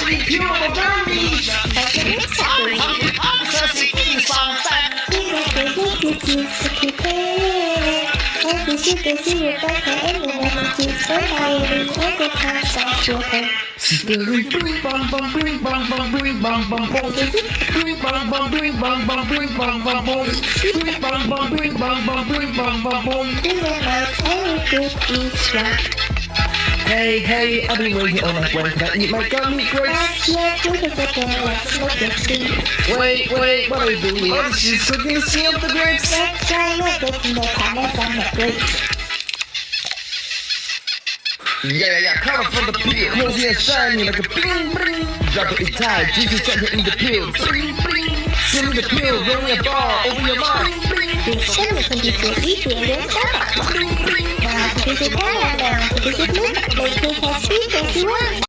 Holy pure brownies! Bring bum bum bring bum bum bring bum bum bum bring bum bum bring bum bum bring bum bum bum bring bum bum bring bum bum bring bum bum bum. Hey, hey, I've been waiting all night waiting for that. Eat my gummy grapes. Wait, what are you doing? Oh, she's cooking the sea of the grapes. Yeah, color from the peel. Cozy and shiny like a bling bling. Drop it tight, Jesus stuck it in the peel. Bling bling. Send me the peel, roll me a ball over your mind. Bling bling. Bling bling.